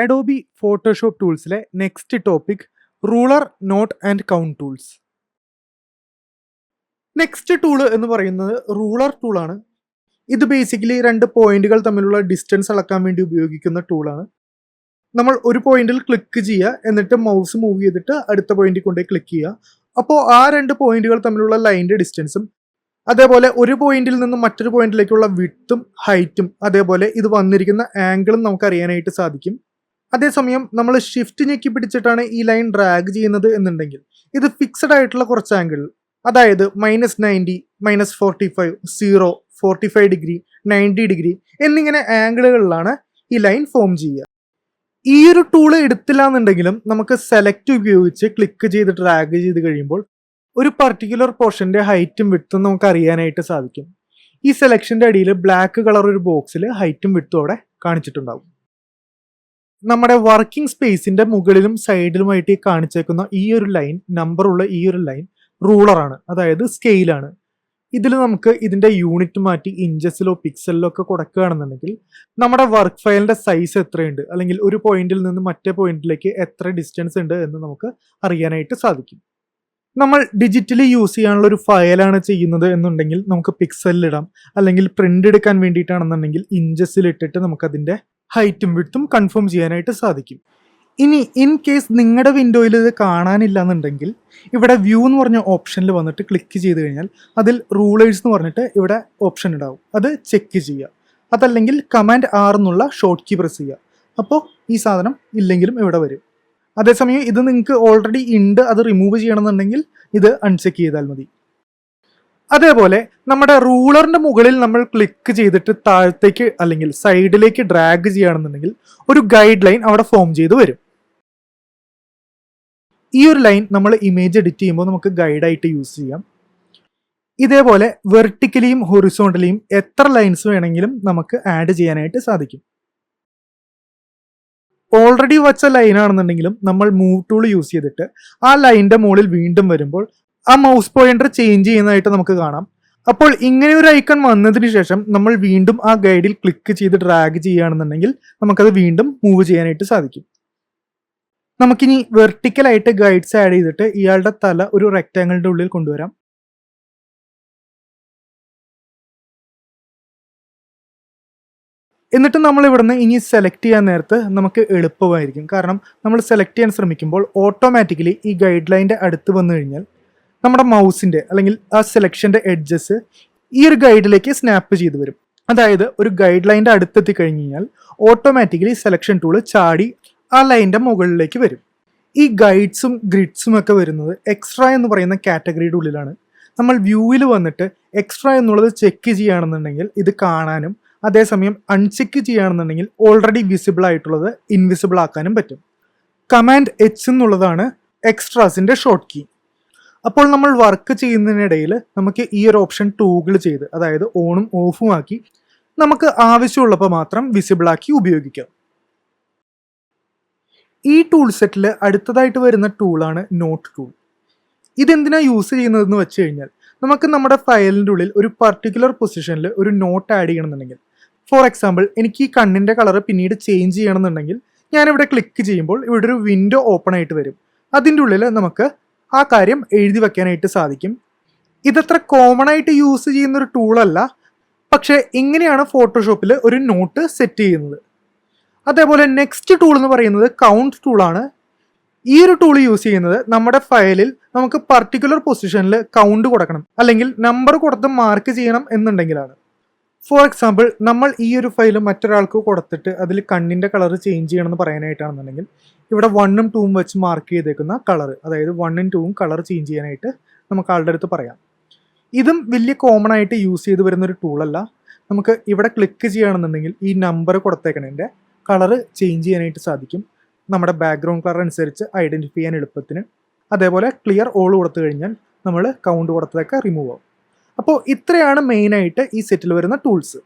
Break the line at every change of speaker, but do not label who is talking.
Adobe Photoshop ടൂൾസിലെ next topic ruler, note and count tools. Next tool എന്ന് പറയുന്നത് ruler ടൂളാണ്. ഇത് ബേസിക്കലി രണ്ട് പോയിന്റുകൾ തമ്മിലുള്ള ഡിസ്റ്റൻസ് അളക്കാൻ വേണ്ടി ഉപയോഗിക്കുന്ന ടൂളാണ്. നമ്മൾ ഒരു പോയിന്റിൽ ക്ലിക്ക് ചെയ്യുക, എന്നിട്ട് മൗസ് മൂവ് ചെയ്തിട്ട് അടുത്ത പോയിന്റിൽ കൊണ്ടുപോയി ക്ലിക്ക് ചെയ്യുക. അപ്പോൾ ആ രണ്ട് പോയിന്റുകൾ തമ്മിലുള്ള ലൈനിന്റെ ഡിസ്റ്റൻസും അതേപോലെ ഒരു പോയിന്റിൽ നിന്ന് മറ്റൊരു പോയിന്റിലേക്കുള്ള വിഡ്ത്തും ഹൈറ്റും അതേപോലെ ഇത് വന്നിരിക്കുന്ന ആംഗിളും നമുക്ക് അറിയാനായിട്ട് സാധിക്കും. അതേസമയം നമ്മൾ ഷിഫ്റ്റ് ഞെക്കി പിടിച്ചിട്ടാണ് ഈ ലൈൻ ഡ്രാഗ് ചെയ്യുന്നത് എന്നുണ്ടെങ്കിൽ ഇത് ഫിക്സഡ് ആയിട്ടുള്ള കുറച്ച് ആംഗിൾ, അതായത് -90, -45, 0, 45 ഡിഗ്രി, 90 ഡിഗ്രി എന്നിങ്ങനെ ആംഗിളുകളിലാണ് ഈ ലൈൻ ഫോം ചെയ്യുക. ഈ ഒരു ടൂള് എടുത്തില്ല എന്നുണ്ടെങ്കിലും നമുക്ക് സെലക്ട് ഉപയോഗിച്ച് ക്ലിക്ക് ചെയ്ത് ഡ്രാഗ് ചെയ്ത് കഴിയുമ്പോൾ ഒരു പർട്ടിക്കുലർ പോർഷന്റെ ഹൈറ്റും വിഡ്ത്തും നമുക്ക് അറിയാനായിട്ട് സാധിക്കും. ഈ സെലക്ഷന്റെ അടിയിൽ ബ്ലാക്ക് കളർ ഒരു ബോക്സിൽ ഹൈറ്റും വിഡ്ത്തും അവിടെ കാണിച്ചിട്ടുണ്ടാവും. നമ്മുടെ വർക്കിംഗ് സ്പേസിന്റെ മുകളിലും സൈഡിലുമായിട്ട് കാണിച്ചേക്കുന്ന ഈ ഒരു ലൈൻ, നമ്പറുള്ള ഈ ഒരു ലൈൻ റൂളറാണ്, അതായത് സ്കെയിലാണ്. ഇതിൽ നമുക്ക് ഇതിന്റെ യൂണിറ്റ് മാറ്റി ഇഞ്ചസിലോ പിക്സലിലോ ഒക്കെ കൊടുക്കുകയാണെന്നുണ്ടെങ്കിൽ നമ്മുടെ വർക്ക് ഫയലിന്റെ സൈസ് എത്രയുണ്ട്, അല്ലെങ്കിൽ ഒരു പോയിന്റിൽ നിന്ന് മറ്റേ പോയിന്റിലേക്ക് എത്ര ഡിസ്റ്റൻസ് ഉണ്ട് എന്ന് നമുക്ക് അറിയാനായിട്ട് സാധിക്കും. നമ്മൾ ഡിജിറ്റലി യൂസ് ചെയ്യാനുള്ള ഒരു ഫയലാണ് ചെയ്യുന്നത് എന്നുണ്ടെങ്കിൽ നമുക്ക് പിക്സലിലിടാം, അല്ലെങ്കിൽ പ്രിന്റ് എടുക്കാൻ വേണ്ടിയിട്ടാണെന്നുണ്ടെങ്കിൽ ഇഞ്ചസിൽ ഇട്ടിട്ട് നമുക്കതിന്റെ ഹൈറ്റും വിഡ്ത്തും കൺഫേം ചെയ്യാനായിട്ട് സാധിക്കും. ഇനി ഇൻ കേസ് നിങ്ങളുടെ വിൻഡോയിൽ ഇത് കാണാനില്ല എന്നുണ്ടെങ്കിൽ ഇവിടെ വ്യൂ എന്ന് പറഞ്ഞ ഓപ്ഷനിൽ വന്നിട്ട് ക്ലിക്ക് ചെയ്ത് കഴിഞ്ഞാൽ അതിൽ റൂളേഴ്സ് എന്ന് പറഞ്ഞിട്ട് ഇവിടെ ഓപ്ഷൻ ഉണ്ടാവും, അത് ചെക്ക് ചെയ്യുക. അതല്ലെങ്കിൽ കമാൻഡ് R എന്നുള്ള ഷോർട്ട് കീ പ്രസ് ചെയ്യുക. അപ്പോൾ ഈ സാധനം ഇല്ലെങ്കിലും ഇവിടെ വരും. അതേസമയം ഇത് നിങ്ങൾക്ക് ഓൾറെഡി ഉണ്ട്, അത് റിമൂവ് ചെയ്യണമെന്നുണ്ടെങ്കിൽ ഇത് അൺചെക്ക് ചെയ്താൽ മതി. അതേപോലെ നമ്മുടെ റൂളറിന്റെ മുകളിൽ നമ്മൾ ക്ലിക്ക് ചെയ്തിട്ട് താഴത്തേക്ക് അല്ലെങ്കിൽ സൈഡിലേക്ക് ഡ്രാഗ് ചെയ്യുകയാണെന്നുണ്ടെങ്കിൽ ഒരു ഗൈഡ് ലൈൻ അവിടെ ഫോം ചെയ്ത് വരും. ഈ ഒരു ലൈൻ നമ്മൾ ഇമേജ് എഡിറ്റ് ചെയ്യുമ്പോൾ നമുക്ക് ഗൈഡായിട്ട് യൂസ് ചെയ്യാം. ഇതേപോലെ വെർട്ടിക്കലിയും ഹൊറിസോണ്ടലിയും എത്ര ലൈൻസ് വേണമെങ്കിലും നമുക്ക് ആഡ് ചെയ്യാനായിട്ട് സാധിക്കും. ഓൾറെഡി വച്ച ലൈൻ ആണെന്നുണ്ടെങ്കിലും നമ്മൾ മൂവ് ടൂൾ യൂസ് ചെയ്തിട്ട് ആ ലൈനിന്റെ മുകളിൽ വീണ്ടും വരുമ്പോൾ ആ മൗസ് പോയിന്റർ ചേഞ്ച് ചെയ്യുന്നതായിട്ട് നമുക്ക് കാണാം. അപ്പോൾ ഇങ്ങനെ ഒരു ഐക്കൺ വന്നതിന് ശേഷം നമ്മൾ വീണ്ടും ആ ഗൈഡിൽ ക്ലിക്ക് ചെയ്ത് ഡ്രാഗ് ചെയ്യുകയാണെന്നുണ്ടെങ്കിൽ നമുക്കത് വീണ്ടും മൂവ് ചെയ്യാനായിട്ട് സാധിക്കും. നമുക്കിനി വെർട്ടിക്കലായിട്ട് ഗൈഡ്സ് ആഡ് ചെയ്തിട്ട് ഇയാളുടെ തല ഒരു റെക്ടാങ്കിളിന്റെ ഉള്ളിൽ കൊണ്ടുവരാം. എന്നിട്ട് നമ്മൾ ഇവിടുന്ന് ഇനി സെലക്ട് ചെയ്യാൻ നേരത്ത് നമുക്ക് എളുപ്പമായിരിക്കും. കാരണം നമ്മൾ സെലക്ട് ചെയ്യാൻ ശ്രമിക്കുമ്പോൾ ഓട്ടോമാറ്റിക്കലി ഈ ഗൈഡ് ലൈൻ്റെ അടുത്ത് വന്നു കഴിഞ്ഞാൽ നമ്മുടെ മൗസിൻ്റെ അല്ലെങ്കിൽ ആ സെലക്ഷൻ്റെ എഡ്ജസ് ഈ ഒരു ഗൈഡിലേക്ക് സ്നാപ്പ് ചെയ്ത് വരും. അതായത് ഒരു ഗൈഡ് ലൈൻ്റെ അടുത്തെത്തി കഴിഞ്ഞ് കഴിഞ്ഞാൽ ഓട്ടോമാറ്റിക്കലി സെലക്ഷൻ ടൂള് ചാടി ആ ലൈൻ്റെ മുകളിലേക്ക് വരും. ഈ ഗൈഡ്സും ഗ്രിഡ്സും ഒക്കെ വരുന്നത് എക്സ്ട്രാ എന്ന് പറയുന്ന കാറ്റഗറിയുടെ ഉള്ളിലാണ്. നമ്മൾ വ്യൂവിൽ വന്നിട്ട് എക്സ്ട്രാ എന്നുള്ളത് ചെക്ക് ചെയ്യുകയാണെന്നുണ്ടെങ്കിൽ ഇത് കാണാനും അതേസമയം അൺചെക്ക് ചെയ്യുകയാണെന്നുണ്ടെങ്കിൽ ഓൾറെഡി വിസിബിൾ ആയിട്ടുള്ളത് ഇൻവിസിബിൾ ആക്കാനും പറ്റും. കമാൻഡ് H എന്നുള്ളതാണ് എക്സ്ട്രാസിന്റെ ഷോർട്ട് കീ. അപ്പോൾ നമ്മൾ വർക്ക് ചെയ്യുന്നതിനിടയിൽ നമുക്ക് ഈ ഒരു ഓപ്ഷൻ ടൂഗിൾ ചെയ്ത്, അതായത് ഓണും ഓഫും ആക്കി നമുക്ക് ആവശ്യമുള്ളപ്പോൾ മാത്രം വിസിബിൾ ആക്കി ഉപയോഗിക്കാം. ഈ ടൂൾ സെറ്റിൽ അടുത്തതായിട്ട് വരുന്ന ടൂളാണ് നോട്ട് ടൂൾ. ഇതെന്തിനാ യൂസ് ചെയ്യുന്നതെന്ന് വെച്ച് കഴിഞ്ഞാൽ നമുക്ക് നമ്മുടെ ഫയലിൻ്റെ ഉള്ളിൽ ഒരു പർട്ടിക്കുലർ പൊസിഷനിൽ ഒരു നോട്ട് ആഡ് ചെയ്യണമെന്നുണ്ടെങ്കിൽ, ഫോർ എക്സാമ്പിൾ എനിക്ക് ഈ കണ്ണിൻ്റെ കളർ പിന്നീട് ചേഞ്ച് ചെയ്യണമെന്നുണ്ടെങ്കിൽ ഞാനിവിടെ ക്ലിക്ക് ചെയ്യുമ്പോൾ ഇവിടെ ഒരു വിൻഡോ ഓപ്പൺ ആയിട്ട് വരും. അതിൻ്റെ ഉള്ളിൽ നമുക്ക് ആ കാര്യം എഴുതി വെക്കാനായിട്ട് സാധിക്കും. ഇതത്ര കോമൺ ആയിട്ട് യൂസ് ചെയ്യുന്ന ഒരു ടൂളല്ല, പക്ഷേ ഇങ്ങനെയാണ് ഫോട്ടോഷോപ്പിൽ ഒരു നോട്ട് സെറ്റ് ചെയ്യുന്നത്. അതേപോലെ നെക്സ്റ്റ് ടൂൾ എന്ന് പറയുന്നത് കൗണ്ട് ടൂളാണ്. ഈ ഒരു ടൂൾ യൂസ് ചെയ്യുന്നത് നമ്മുടെ ഫയലിൽ നമുക്ക് പർട്ടിക്കുലർ പൊസിഷനിൽ കൗണ്ട് കൊടുക്കണം അല്ലെങ്കിൽ നമ്പർ കൊടുത്ത് മാർക്ക് ചെയ്യണം എന്നുണ്ടെങ്കിലാണ്. ഫോർ എക്സാമ്പിൾ നമ്മൾ ഈ ഒരു ഫയൽ മറ്റൊരാൾക്ക് കൊടുത്തിട്ട് അതിൽ കണ്ണിൻ്റെ കളർ ചേഞ്ച് ചെയ്യണമെന്ന് പറയാനായിട്ടാണെന്നുണ്ടെങ്കിൽ ഇവിടെ 1ഉം 2ഉം വെച്ച് മാർക്ക് ചെയ്തേക്കുന്ന കളർ, അതായത് 1ഉം 2ഉം കളർ ചേഞ്ച് ചെയ്യാനായിട്ട് നമുക്ക് ആളുടെ അടുത്ത് പറയാം. ഇതും വലിയ കോമൺ ആയിട്ട് യൂസ് ചെയ്ത് വരുന്ന ഒരു ടൂളല്ല. നമുക്ക് ഇവിടെ ക്ലിക്ക് ചെയ്യുകയാണെന്നുണ്ടെങ്കിൽ ഈ നമ്പർ കൊടുത്തേക്കണതിൻ്റെ കളർ ചേഞ്ച് ചെയ്യാനായിട്ട് സാധിക്കും, നമ്മുടെ ബാക്ക്ഗ്രൗണ്ട് കളർ അനുസരിച്ച് ഐഡൻറ്റിഫൈ ചെയ്യാൻ എളുപ്പത്തിന്. അതേപോലെ ക്ലിയർ ഓൾ കൊടുത്തു കഴിഞ്ഞാൽ നമ്മൾ കൗണ്ട് കൊടുത്തതൊക്കെ റിമൂവ് ആവും. അപ്പോൾ ഇത്രയാണ് മെയിനായിട്ട് ഈ സെറ്റിൽ വരുന്ന ടൂൾസ്.